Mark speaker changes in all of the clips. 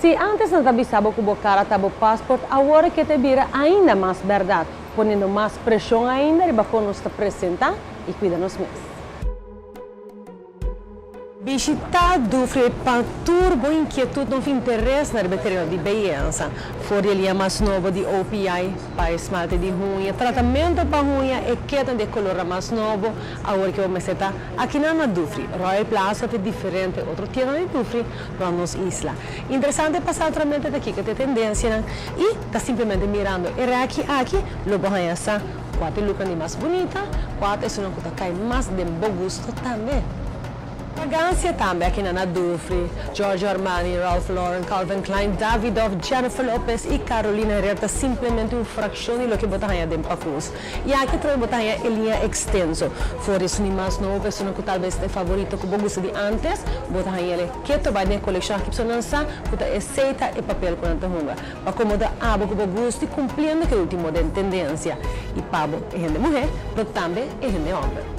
Speaker 1: Se antes não avisava que o cara estava o passaporte, agora que te vira ainda mais verdade, ponendo mais pressão ainda para nos apresentar e cuidar nos mesmos. Visitar Dufry para turbo inquietude não interesse na veterinária de beleza. Fora ele é mais novo de OPI para esmalte de unha, tratamento para unha e queda de color mais novo. Agora que vamos estar aqui na Dufry, Royal Plaza é diferente, outro tienda de Dufry, para nos isla. Interessante passar tratamento daqui que tem tendência e está simplesmente mirando. E aqui, lo vamos a quatro lucas mais bonita, quatro é uma coisa que cai mais de bom gosto também. Fragância também aqui na Dufry, Giorgio Armani, Ralph Lauren, Calvin Klein, Davidoff, Jennifer Lopez e Carolina Herrera simplesmente uma fração de lo que botar aí dentro da cruz. E aqui trouxe botar aí em linha extenso. Fora isso, mais novo, pessoa que talvez é favorito que eu gosto de antes, botar aí ele que tu vai na coleção que você lança, botar receita e papel quando tu hunga. Para acomodar algo que eu gosto e cumprindo que é o último de tendência. E pabo é gente mulher, mas também é gente homem.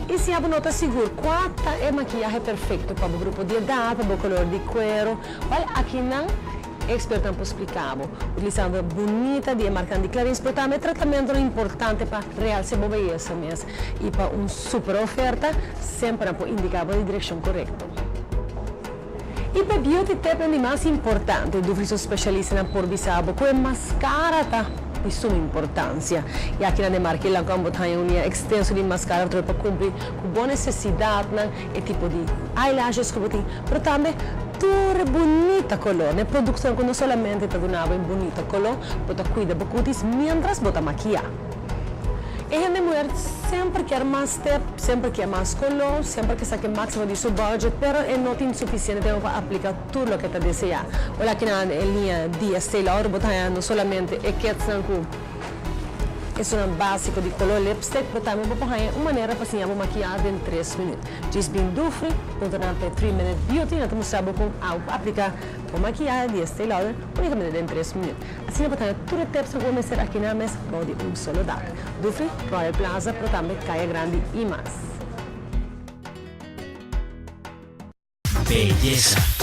Speaker 1: E se a nota seguro, qual é a maquiagem perfeita para o grupo de idade, para o color de cuero? Olha, aqui não é experto não explicava, utilizando bonita de marcando de clarins, mas também tratamento importante para realçar a beleza mesmo. E para uma super oferta, sempre indicava a direção correta. E para beauty tip é mais importante, do friso especialista na por bisabo, com a mascara tá de suma importância. E aqui na Dinamarca, ela tem uma linha extensa de mascara para cumprir com boa necessidade, e tipo de eyelashes que tem, mas também tudo bonita color, né? Produção que não somente te donava em bonita color, mas cuida do cutis mientras bota maquiar. E a mulher sempre quer mais step, sempre quer mais color, sempre quer sacar o máximo de seu budget, mas é não insuficiente para aplicar tudo o que está desejando. Olha aqui na linha de Estée Lauder, não somente é que é um básico de color lipstick, mas também vou pôr uma maneira para fazer uma maquiagem em 3 minutos. Just been Dufry, contornante 3-minute beauty, nós mostramos como aplicar a maquiagem de Estée Lauder unicamente em 3 minutos. Assim, nós temos tudo o tempo que vamos fazer aqui na mesa de um solo dado. Dufry, Royal Plaza, mas também Caia Grande e mais.
Speaker 2: Belleza.